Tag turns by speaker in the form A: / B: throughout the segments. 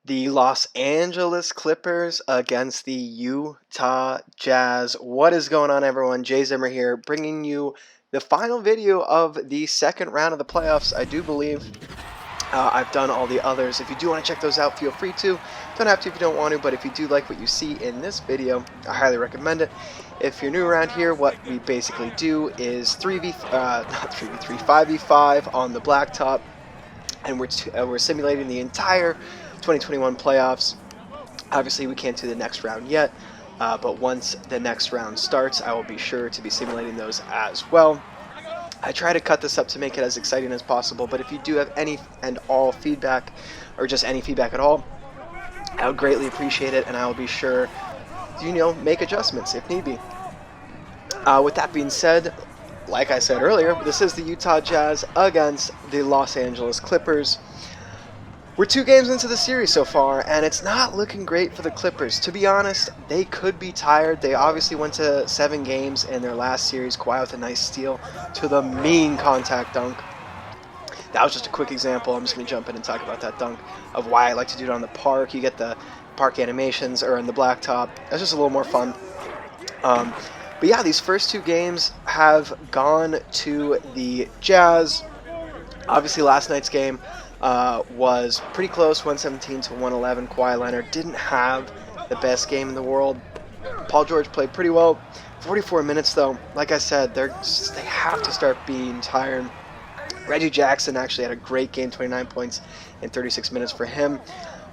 A: The Los Angeles Clippers against the Utah Jazz. What is going on, everyone? Jay Zimmer here, bringing you the final video of the second round of the playoffs, I do believe. I've done all the others. If you do want to check those out, feel free to. Don't have to if you don't want to, but if you do like what you see in this video, I highly recommend it. If you're new around here, what we basically do is 5v5 on the blacktop, and we're simulating the entire 2021 playoffs. Obviously, we can't do the next round yet, but once the next round starts, I will be sure to be simulating those as well. I try to cut this up to make it as exciting as possible, but if you do have any and all feedback, or just any feedback at all, I would greatly appreciate it, and I will be sure to, make adjustments if need be. With that being said, like I said earlier, this is the Utah Jazz against the Los Angeles Clippers. We're 2 games into the series so far, and it's not looking great for the Clippers. To be honest, they could be tired. They obviously went to 7 games in their last series. Kawhi with a nice steal to the mean contact dunk. That was just a quick example. I'm just going to jump in and talk about that dunk of why I like to do it on the park. You get the park animations, or in the blacktop. That's just a little more fun. But yeah, these first 2 games have gone to the Jazz. Obviously, last night's game was pretty close, 117 to 111. Kawhi Leonard didn't have the best game in the world. Paul George played pretty well. 44 minutes, though. Like I said, they have to start being tired. Reggie Jackson actually had a great game, 29 points in 36 minutes for him.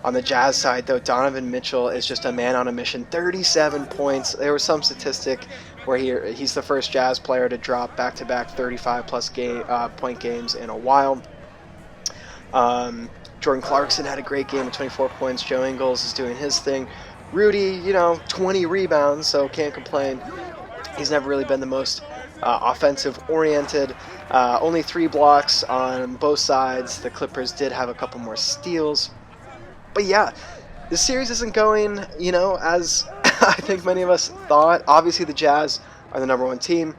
A: On the Jazz side, though, Donovan Mitchell is just a man on a mission. 37 points. There was some statistic where he's the first Jazz player to drop back-to-back 35-plus point games in a while. Jordan Clarkson had a great game with 24 points. Joe Ingles is doing his thing. Rudy, 20 rebounds, so can't complain. He's never really been the most offensive-oriented. Only 3 blocks on both sides. The Clippers did have a couple more steals. But yeah, this series isn't going, as I think many of us thought. Obviously, the Jazz are the #1 team,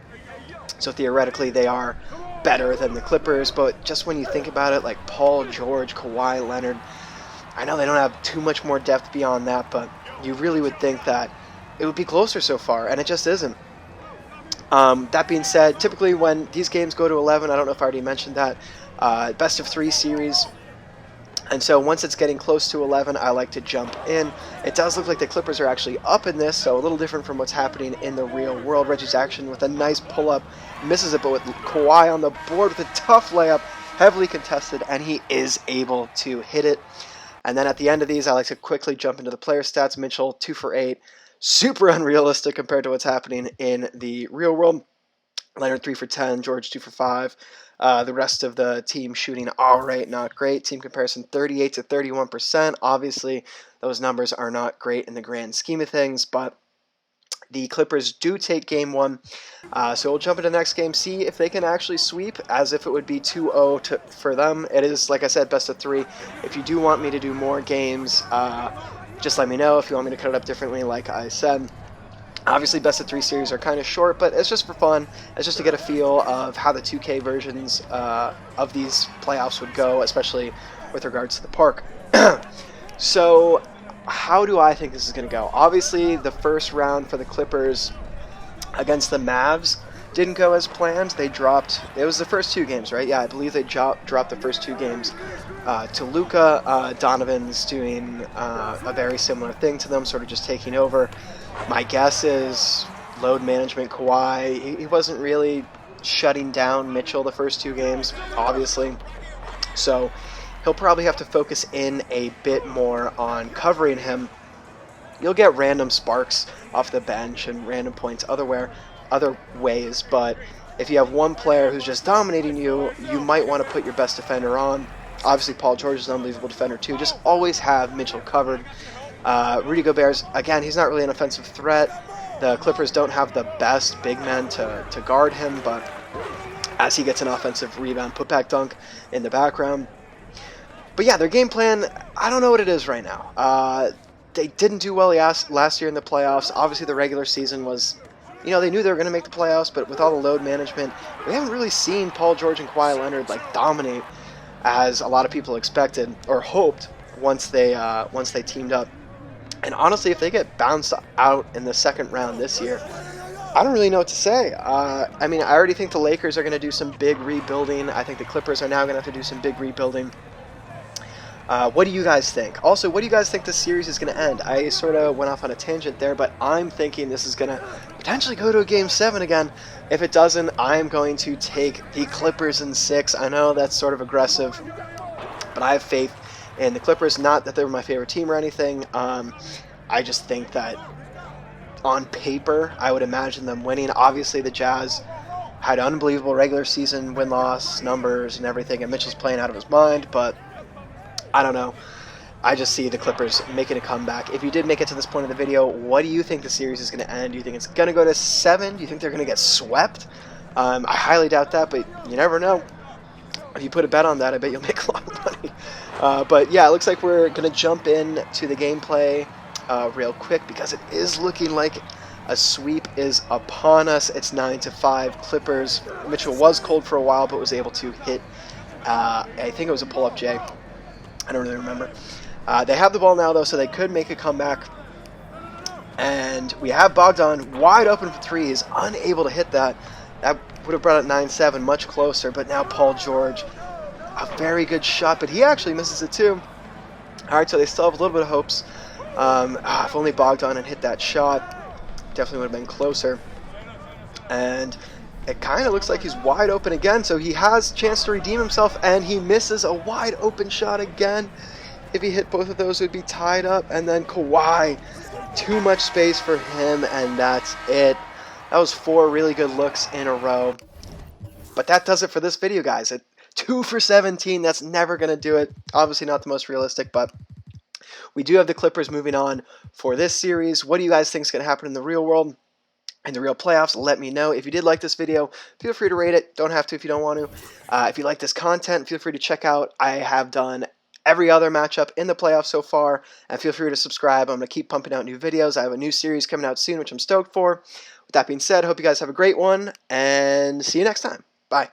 A: so theoretically they are better than the Clippers, but just when you think about it, like Paul George, Kawhi Leonard, I know they don't have too much more depth beyond that, but you really would think that it would be closer so far, and it just isn't. That being said, typically when these games go to 11, I don't know if I already mentioned that, best of 3 series. And so once it's getting close to 11, I like to jump in. It does look like the Clippers are actually up in this, so a little different from what's happening in the real world. Reggie Jackson with a nice pull-up, misses it, but with Kawhi on the board with a tough layup, heavily contested, and he is able to hit it. And then at the end of these, I like to quickly jump into the player stats. Mitchell, 2 for 8. Super unrealistic compared to what's happening in the real world. Leonard, 3 for 10. George, 2 for 5. The rest of the team shooting all right, not great. Team comparison 38 to 31%. Obviously, those numbers are not great in the grand scheme of things, but the Clippers do take game 1. So we'll jump into the next game, see if they can actually sweep, as if it would be 2-0 for them. It is, like I said, best of 3. If you do want me to do more games, just let me know. If you want me to cut it up differently, like I said. Obviously, best of 3 series are kind of short, but it's just for fun. It's just to get a feel of how the 2K versions of these playoffs would go, especially with regards to the park. So, how do I think this is going to go? Obviously, the first round for the Clippers against the Mavs didn't go as planned. They dropped. It was the first 2 games, right? Yeah, I believe they dropped the first 2 games to Luka. Donovan's doing a very similar thing to them, sort of just taking over. My guess is load management. Kawhi, he wasn't really shutting down Mitchell the first 2 games, obviously. So he'll probably have to focus in a bit more on covering him. You'll get random sparks off the bench and random points other ways, but if you have one player who's just dominating you, you might want to put your best defender on. Obviously, Paul George is an unbelievable defender too. Just always have Mitchell covered. Rudy Gobert, again, he's not really an offensive threat. The Clippers don't have the best big men to guard him, but as he gets an offensive rebound, putback dunk in the background. But yeah, their game plan, I don't know what it is right now. They didn't do well last year in the playoffs. Obviously, the regular season was, they knew they were going to make the playoffs, but with all the load management, we haven't really seen Paul George and Kawhi Leonard dominate as a lot of people expected or hoped once they teamed up. And honestly, if they get bounced out in the second round this year, I don't really know what to say. I mean, I already think the Lakers are going to do some big rebuilding. I think the Clippers are now going to have to do some big rebuilding. What do you guys think? Also, what do you guys think this series is going to end? I sort of went off on a tangent there, but I'm thinking this is going to potentially go to a Game 7 again. If it doesn't, I'm going to take the Clippers in 6. I know that's sort of aggressive, but I have faith in the Clippers. Not that they're my favorite team or anything. I just think that on paper, I would imagine them winning. Obviously, the Jazz had unbelievable regular season win-loss numbers and everything, and Mitchell's playing out of his mind, but I don't know. I just see the Clippers making a comeback. If you did make it to this point of the video, what do you think the series is going to end? Do you think it's going to go to 7? Do you think they're going to get swept? I highly doubt that, but you never know. If you put a bet on that, I bet you'll make a lot of money. But yeah, it looks like we're going to jump in to the gameplay real quick because it is looking like a sweep is upon us. It's 9-5 Clippers. Mitchell was cold for a while, but was able to hit, I think it was a pull-up J. I don't really remember. They have the ball now, though, so they could make a comeback. And we have Bogdan wide open for threes, unable to hit that. That would have brought it 9-7, much closer. But now Paul George, a very good shot, but he actually misses it too. All right, so they still have a little bit of hopes. If only Bogdan had hit that shot, definitely would have been closer. And it kind of looks like he's wide open again, so he has a chance to redeem himself, and he misses a wide open shot again. If he hit both of those, it would be tied up. And then Kawhi, too much space for him, and that's it. That was 4 really good looks in a row. But that does it for this video, guys. 2 for 17, that's never going to do it. Obviously not the most realistic, but we do have the Clippers moving on for this series. What do you guys think is going to happen in the real world? In the real playoffs, let me know. If you did like this video, feel free to rate it. Don't have to if you don't want to. If you like this content, feel free to check out. I have done every other matchup in the playoffs so far, and feel free to subscribe. I'm going to keep pumping out new videos. I have a new series coming out soon, which I'm stoked for. With that being said, hope you guys have a great one, and see you next time. Bye.